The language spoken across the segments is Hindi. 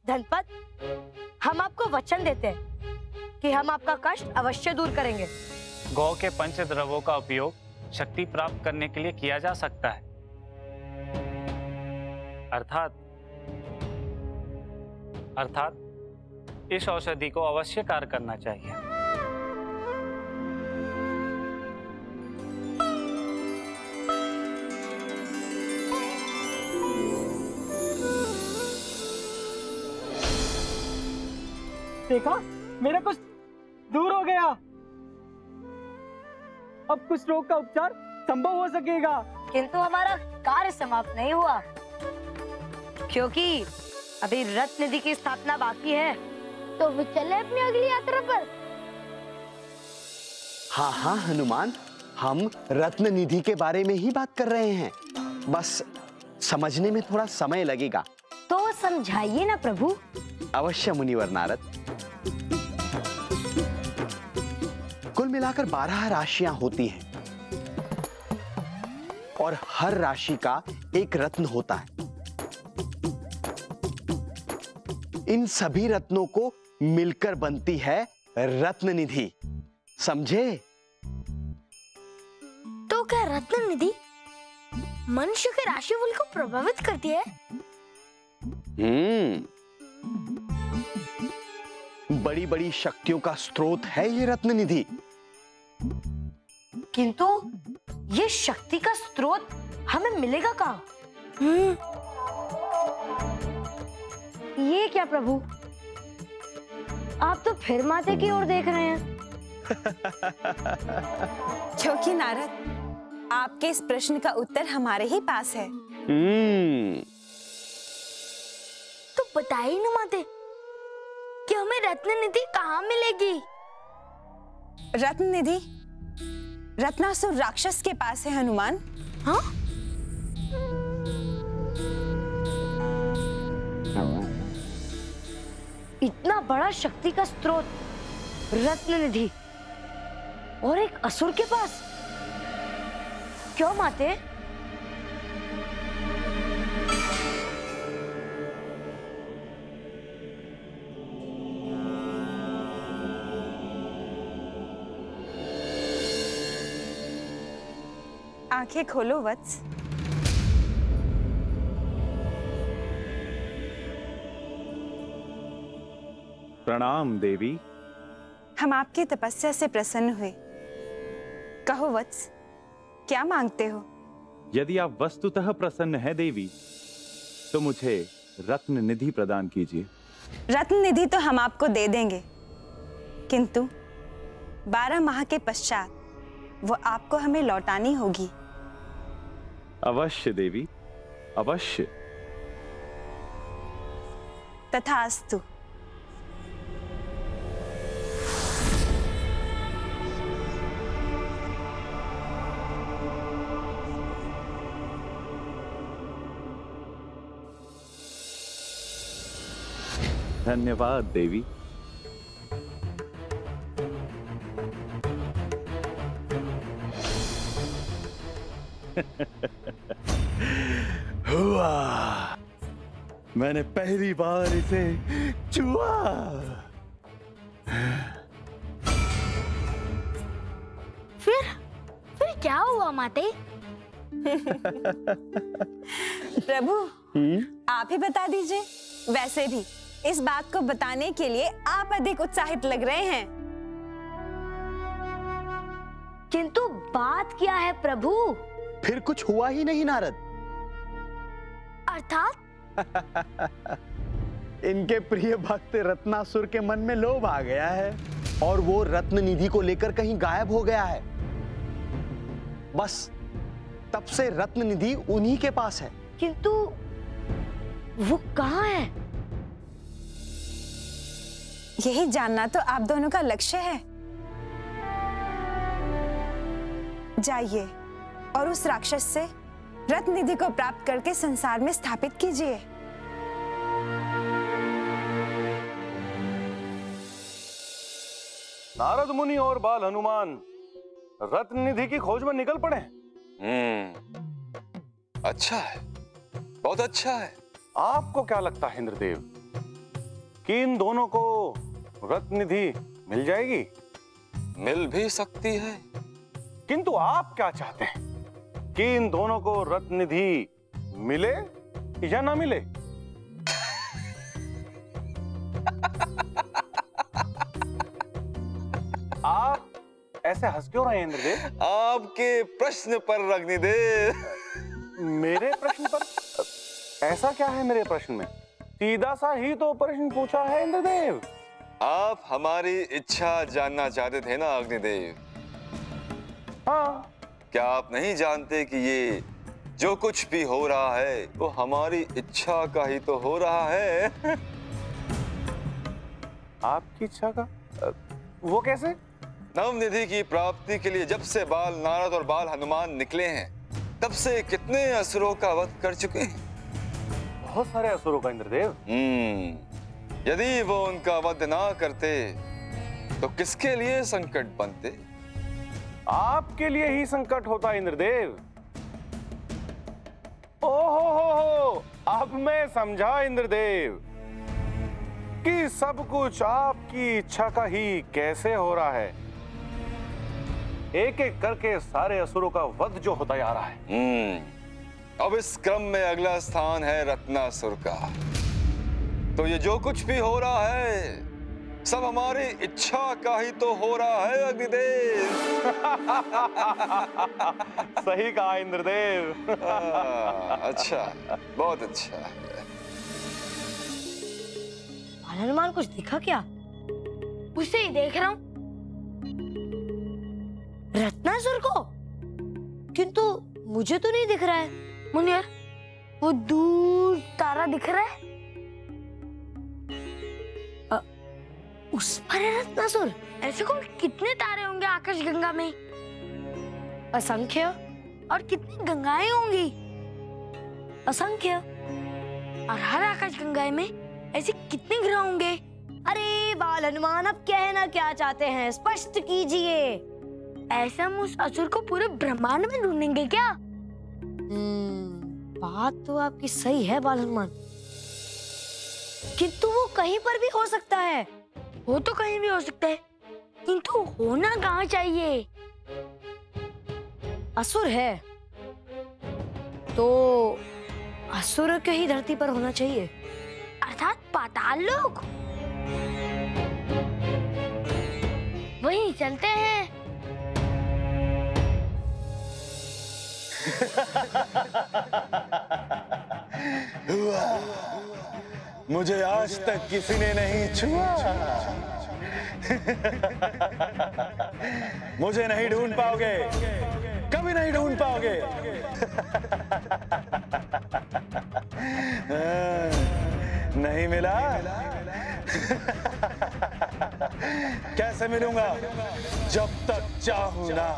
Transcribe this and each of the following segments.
धनपत, हम आपको वचन देते हैं कि हम आपका कष्ट अवश्य दूर करेंगे। गौ के पंचद्रव्यों का उपयोग शक्ति प्राप्त करने के लिए किया जा सकता है, अर्थात इस औषधि को अवश्य कार्य करना चाहिए। देखा, मेरा कुछ दूर हो गया। अब कुछ रोग का उपचार संभव हो सकेगा। किंतु हमारा कार्य समाप्त नहीं हुआ, क्योंकि अभी रत्न निधि की स्थापना बाकी है। तो वे चले अपनी अगली यात्रा पर। हाँ हाँ हनुमान, हम रत्न निधि के बारे में ही बात कर रहे हैं, बस समझने में थोड़ा समय लगेगा। तो समझाइए ना प्रभु। अवश्य मुनिवर नारद। कुल मिलाकर 12 राशियां होती हैं और हर राशि का एक रत्न होता है। इन सभी रत्नों को मिलकर बनती है रत्न निधि, समझे? तो क्या रत्न निधि मनुष्य के राशिफल को प्रभावित करती है? बड़ी बड़ी शक्तियों का स्रोत है ये रत्न निधि। किंतु ये शक्ति का स्रोत हमें मिलेगा कहाँ? ये क्या प्रभु, आप तो फिर माते की ओर देख रहे हैं। क्योंकि नारद, आपके इस प्रश्न का उत्तर हमारे ही पास है। तो बताइए ना माते कि हमें रत्न निधि कहाँ मिलेगी? रत्न निधि रत्नासुर राक्षस के पास है हनुमान। हाँ? इतना बड़ा शक्ति का स्रोत रत्न निधि और एक असुर के पास? क्यों माते? आंखें खोलो वत्स। प्रणाम देवी। हम आपकी तपस्या से प्रसन्न हुए। कहो वत्स, क्या मांगते हो? यदि आप वस्तुतः प्रसन्न हैं देवी, तो मुझे रत्न निधि प्रदान कीजिए। रत्न निधि तो हम आपको दे देंगे, किंतु 12 माह के पश्चात वो आपको हमें लौटानी होगी। अवश्य देवी, अवश्य। तथास्तु। धन्यवाद देवी। हुआ, मैंने पहली बार इसे छुआ। फिर क्या हुआ माते? प्रभु, आप ही बता दीजिए। वैसे भी इस बात को बताने के लिए आप अधिक उत्साहित लग रहे हैं। किंतु बात क्या है प्रभु? फिर कुछ हुआ ही नहीं नारद। अर्थात? इनके प्रिय भक्त रत्नासुर के मन में लोभ आ गया है और वो रत्न निधि को लेकर कहीं गायब हो गया है। बस तब से रत्न निधि उन्हीं के पास है। किंतु वो कहाँ है? यही जानना तो आप दोनों का लक्ष्य है। जाइए और उस राक्षस से रत्न निधि को प्राप्त करके संसार में स्थापित कीजिए। नारद मुनि और बाल हनुमान रत्न निधि की खोज में निकल पड़े। अच्छा है, बहुत अच्छा है। आपको क्या लगता है इंद्रदेव कि इन दोनों को रत्न निधि मिल जाएगी? मिल भी सकती है। किंतु आप क्या चाहते हैं कि इन दोनों को रत्न निधि मिले या ना मिले? आप ऐसे हंस क्यों रहे हैं इंद्रदेव? आपके प्रश्न पर अग्निदेव। मेरे प्रश्न पर? ऐसा क्या है मेरे प्रश्न में? सीधा सा ही तो प्रश्न पूछा है इंद्रदेव। आप हमारी इच्छा जानना चाहते थे ना अग्निदेव? हाँ। क्या आप नहीं जानते कि ये जो कुछ भी हो रहा है वो हमारी इच्छा का ही तो हो रहा है? आपकी इच्छा का? वो कैसे? नवनिधि की प्राप्ति के लिए जब से बाल नारद और बाल हनुमान निकले हैं तब से कितने असुरों का वध कर चुके हैं? बहुत सारे असुरों का इंद्रदेव। यदि वो उनका वध ना करते तो किसके लिए संकट बनते? आपके लिए ही संकट होता इंद्रदेव। ओहो, अब मैं समझा इंद्रदेव कि सब कुछ आपकी इच्छा का ही कैसे हो रहा है। एक एक करके सारे असुरों का वध जो होता जा रहा है। अब इस क्रम में अगला स्थान है रत्नासुर का। तो ये जो कुछ भी हो रहा है सब हमारी इच्छा का ही तो हो रहा है अग्निदेव। सही कहा इंद्रदेव। अच्छा, बहुत अच्छा। हनुमान कुछ दिखा क्या? उसे ही देख रहा हूँ। रत्नासुर को? किंतु मुझे तो नहीं दिख रहा है। मुनियर, वो दूर तारा दिख रहा है? उस पर है रत्नासुर। ऐसे कुल कितने तारे होंगे आकाश गंगा में? असंख्य। और कितनी गंगाएं होंगी? असंख्य। और हर आकाश गंगा में ऐसे कितने ग्रह होंगे? अरे बाल हनुमान, अब कहना क्या चाहते हैं, स्पष्ट कीजिए। ऐसे हम उस असुर को पूरे ब्रह्मांड में ढूंढेंगे क्या? बात तो आपकी सही है बाल हनुमान, किंतु वो कहीं पर भी हो सकता है। वो तो कहीं भी हो सकता है, किंतु होना कहाँ चाहिए? असुर है तो असुर के ही धरती पर होना चाहिए, अर्थात पाताल लोक। वहीं चलते हैं। मुझे आज तक किसी ने नहीं छुआ। मुझे नहीं ढूंढ पाओगे, कभी नहीं ढूंढ पाओगे। नहीं मिला? कैसे मिलूंगा जब तक चाहूं ना।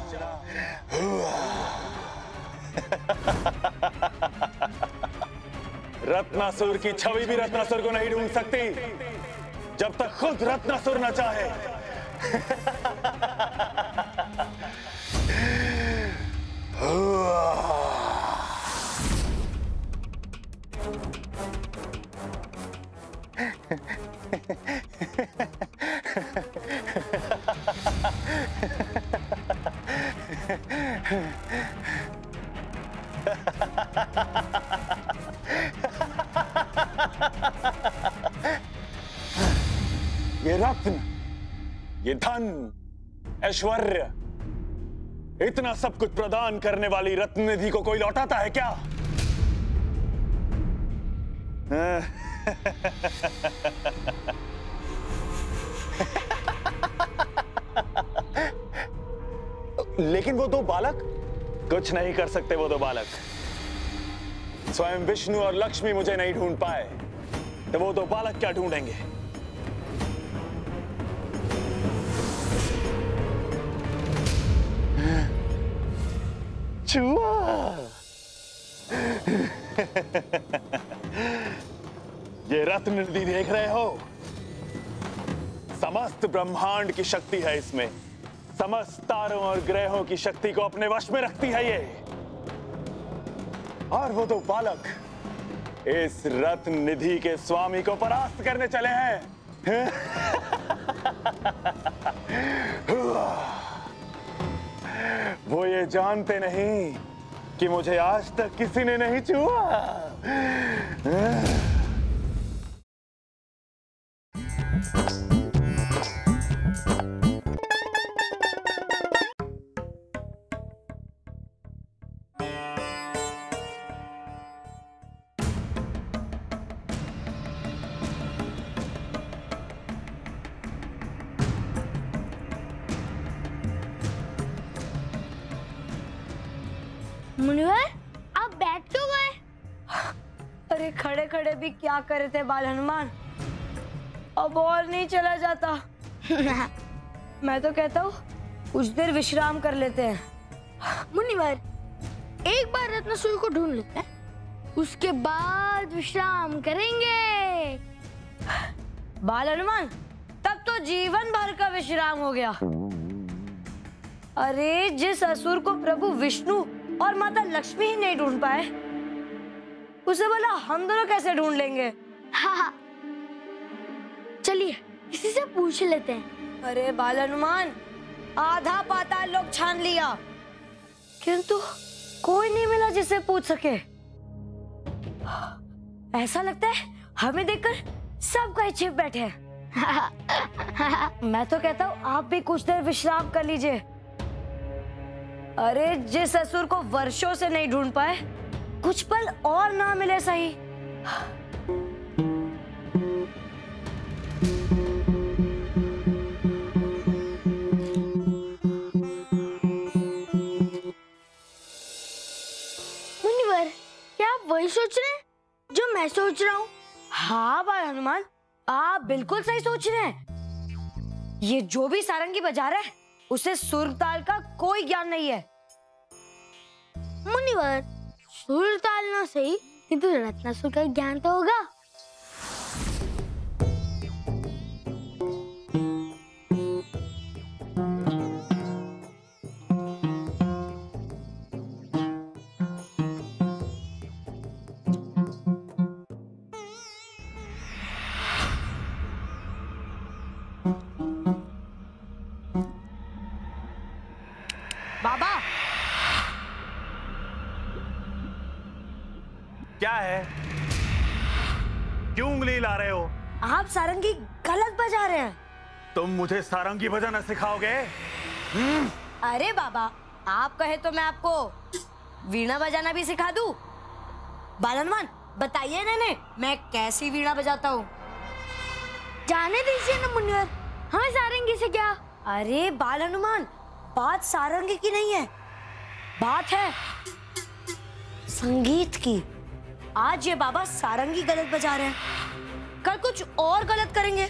रत्नासुर की छवि भी रत्नासुर को नहीं ढूंढ सकती जब तक खुद रत्नासुर न चाहे। ये रत्न, ये धन, ऐश्वर्य, इतना सब कुछ प्रदान करने वाली रत्न निधि को कोई लौटाता है क्या? लेकिन वो दो बालक कुछ नहीं कर सकते। वो दो बालक, स्वयं विष्णु और लक्ष्मी मुझे नहीं ढूंढ पाए तो वो दो बालक क्या ढूंढेंगे? छुआ। ये रत्न निधि देख रहे हो? समस्त ब्रह्मांड की शक्ति है इसमें। समस्त तारों और ग्रहों की शक्ति को अपने वश में रखती है ये। और वो दो बालक इस रत्न निधि के स्वामी को परास्त करने चले हैं। वो ये जानते नहीं कि मुझे आज तक किसी ने नहीं छुआ। मुनिवर, आप बैठ क्यों गए? अरे खड़े खड़े भी क्या करे थे बाल हनुमान, अब और नहीं चला जाता। मैं तो कहता हूँ कुछ देर विश्राम कर लेते हैं। मुनिवर, एक बार रत्नासुर को ढूंढ लेते हैं, उसके बाद विश्राम करेंगे। बाल हनुमान, तब तो जीवन भर का विश्राम हो गया। अरे जिस असुर को प्रभु विष्णु और माता लक्ष्मी ही नहीं ढूंढ पाए, उसे बोला हम दोनों कैसे ढूंढ लेंगे? हाँ, चलिए किसी से पूछ लेते हैं। अरे बाल हनुमान, आधा पाताल लोक छान लिया, किंतु कोई नहीं मिला जिससे पूछ सके। ऐसा लगता है हमें देखकर सब कहीं छिप बैठे हैं। मैं तो कहता हूँ आप भी कुछ देर विश्राम कर लीजिए। अरे जिस असुर को वर्षों से नहीं ढूंढ पाए, कुछ पल और ना मिले सही। मुनिवर, क्या आप वही सोच रहे हैं जो मैं सोच रहा हूँ? हाँ बाल हनुमान, आप बिल्कुल सही सोच रहे हैं। ये जो भी सारंगी बजा रहा है, उसे सुर ताल का कोई ज्ञान नहीं है। मुनिवर, सुर ताल ना सही, किंतु रत्नासुर का ज्ञान तो होगा। बाबा, क्या है? क्यों उंगली ला रहे हो? आप सारंगी गलत बजा रहे हैं। तुम मुझे सारंगी बजाना सिखाओगे? अरे बाबा, आप कहे तो मैं आपको वीणा बजाना भी सिखा दूं। बाल हनुमान, बताइए इन्हें मैं कैसी वीणा बजाता हूँ। जाने दीजिए ना मुनिवर, हमें सारंगी से क्या। अरे बाल हनुमान, बात सारंगी की नहीं है, बात है संगीत की। आज ये बाबा सारंगी गलत बजा रहे हैं, कल कुछ और गलत करेंगे।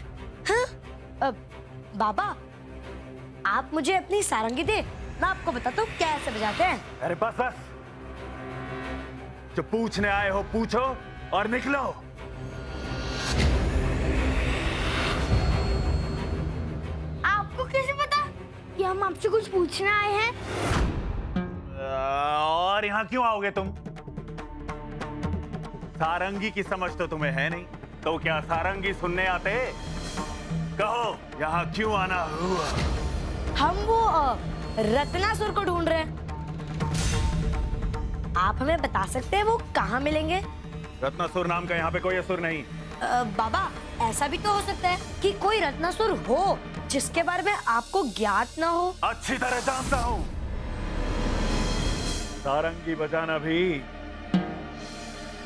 हाँ? बाबा, आप मुझे अपनी सारंगी दे, मैं आपको बताता हूँ कैसे बजाते हैं। अरे बस बस, जो पूछने आए हो पूछो और निकलो। आपको कैसे पता कि हम आपसे कुछ पूछने आए हैं? और यहाँ क्यों आओगे तुम? सारंगी की समझ तो तुम्हें है नहीं, तो क्या सारंगी सुनने आते? कहो, यहाँ क्यों आना हुआ? हम वो रत्नासुर को ढूंढ रहे हैं। आप हमें बता सकते हैं वो कहाँ मिलेंगे? रत्नासुर नाम का यहाँ पे कोई असुर नहीं। बाबा, ऐसा भी तो हो सकता है कि कोई रत्नासुर हो जिसके बारे में आपको ज्ञात ना हो। अच्छी तरह जानता हूँ। सारंगी बजाना भी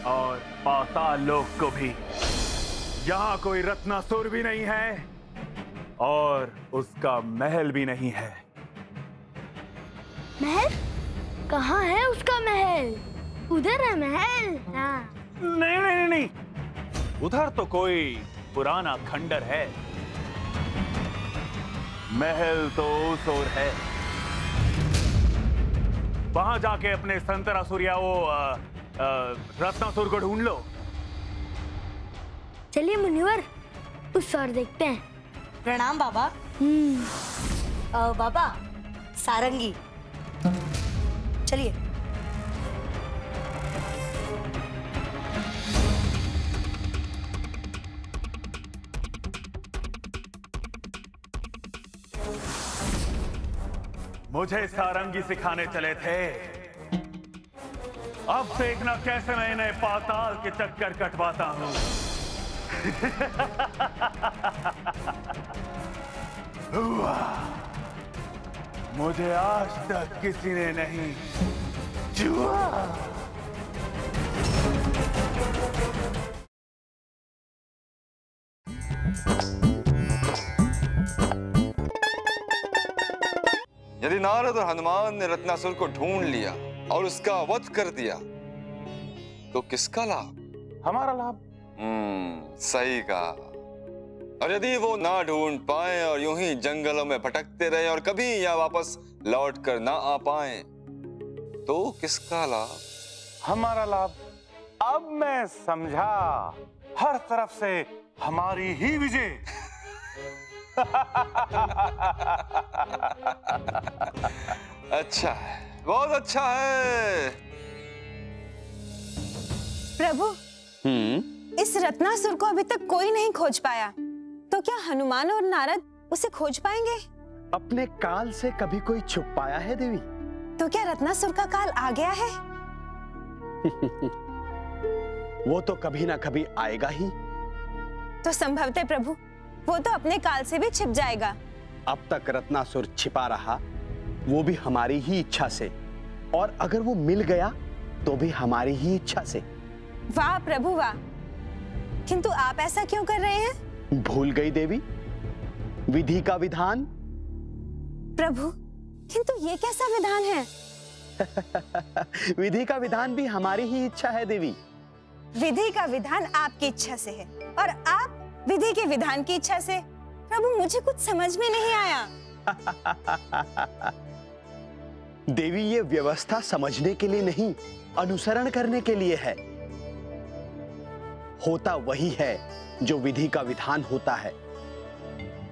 और पाताल लोक को भी। यहाँ कोई रत्नासुर भी नहीं है और उसका महल भी नहीं है। महल? कहाँ है उसका महल? उधर है महल। हाँ। नहीं नहीं नहीं, उधर तो कोई पुराना खंडर है। महल तो उस ओर है। वहां जाके अपने संतरासुर या वो रत्नासुर को ढूंढ लो। चलिए मुनिवर, उस ओर देखते हैं। प्रणाम बाबा। बाबा, सारंगी, चलिए। मुझे सारंगी सिखाने चले थे। अब देखना कैसे मैं इन्हें पाताल के चक्कर कटवाता हूं। मुझे आज तक किसी ने नहीं छुआ। यदि नारद और हनुमान ने रत्नासुर को ढूंढ लिया और उसका वध कर दिया तो किसका लाभ? हमारा लाभ। सही कहा। और यदि वो ना ढूंढ पाए और यूं ही जंगलों में भटकते रहे और कभी यहाँ वापस लौट कर ना आ पाए तो किसका लाभ? हमारा लाभ। अब मैं समझा, हर तरफ से हमारी ही विजय। अच्छा है, बहुत अच्छा है। प्रभु, इस रत्नासुर को अभी तक कोई नहीं खोज पाया, तो क्या हनुमान और नारद उसे खोज पाएंगे? अपने काल से कभी कोई छुप पाया है देवी? तो क्या रत्नासुर का काल आ गया है? वो तो कभी ना कभी आएगा ही। तो संभवतः प्रभु वो तो अपने काल से भी छिप जाएगा। अब तक रत्नासुर छिपा रहा, वो भी हमारी ही इच्छा से, और अगर वो मिल गया तो भी हमारी ही इच्छा से। वाह प्रभु वाह, किंतु आप ऐसा क्यों कर रहे हैं? भूल गई देवी विधि का विधान? प्रभु, किंतु ये कैसा विधान है? विधि का विधान भी हमारी ही इच्छा है देवी। विधि का विधान आपकी इच्छा से है और आप विधि के विधान की इच्छा से। प्रभु, मुझे कुछ समझ में नहीं आया। देवी, ये व्यवस्था समझने के लिए नहीं, अनुसरण करने के लिए है। होता वही है जो विधि का विधान होता है,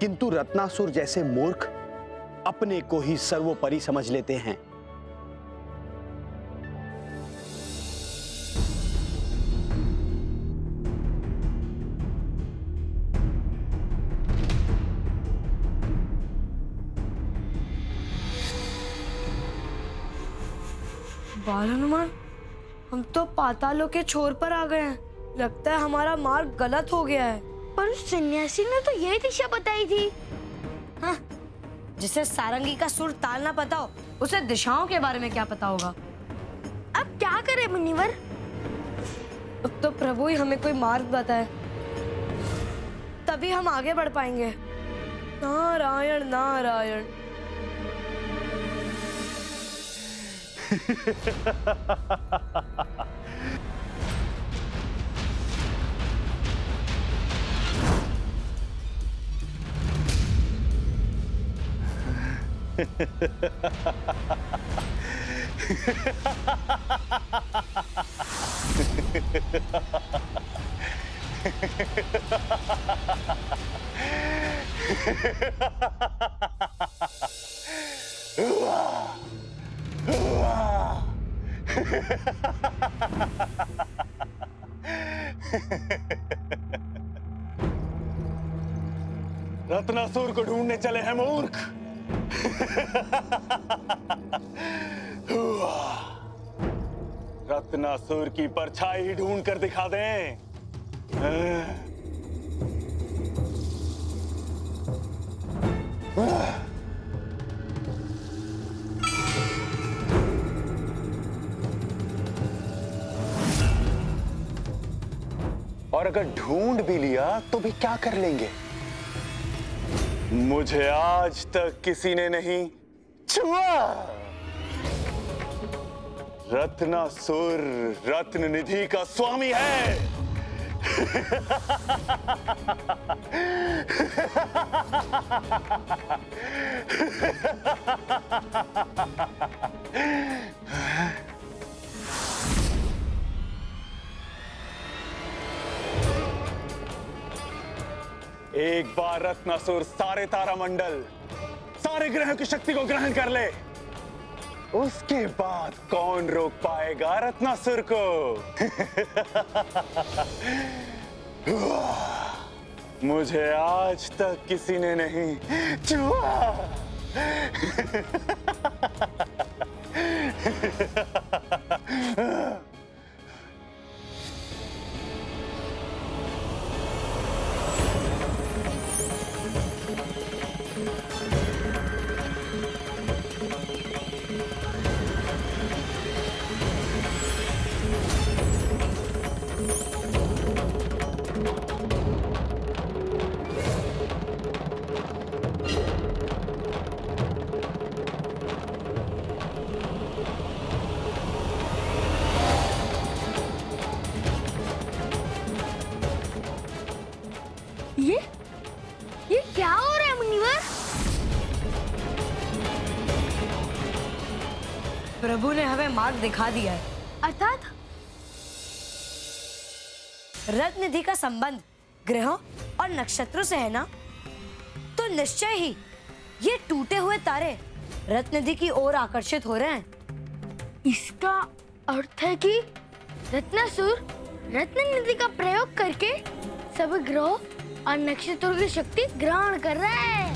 किंतु रत्नासुर जैसे मूर्ख अपने को ही सर्वोपरि समझ लेते हैं। बाल हनुमान, हम तो पातालों के छोर पर आ गए हैं। लगता है हमारा मार्ग गलत हो गया है। पर उस सन्यासी ने तो यही दिशा बताई थी। हाँ, जिसे सारंगी का सुर ताल ना पता हो, उसे दिशाओं के बारे में क्या पता होगा? अब क्या करें मुनिवर? अब तो प्रभु ही हमें कोई मार्ग बताए, तभी हम आगे बढ़ पाएंगे। नारायण नारायण। रत्नासुर को ढूंढने चले हैं मूर्ख। रत्नासुर की परछाई ही ढूंढ कर दिखा दें। और अगर ढूंढ भी लिया तो भी क्या कर लेंगे? मुझे आज तक किसी ने नहीं छुआ। रत्नासुर रत्न निधि का स्वामी है। एक बार रत्नासुर सारे तारामंडल, सारे ग्रहों की शक्ति को ग्रहण कर ले, उसके बाद कौन रोक पाएगा रत्नासुर को? मुझे आज तक किसी ने नहीं छुआ। ये क्या हो रहा है मुनिवर? प्रभु ने हमें मार्ग दिखा दिया है। अर्थात रत्ननिधि का संबंध ग्रहों और नक्षत्रों से है ना, तो निश्चय ही ये टूटे हुए तारे रत्ननिधि की ओर आकर्षित हो रहे हैं। इसका अर्थ है कि रत्नासुर रत्ननिधि का प्रयोग करके सभी ग्रहों और नक्षत्रों की शक्ति ग्रहण कर रहा है।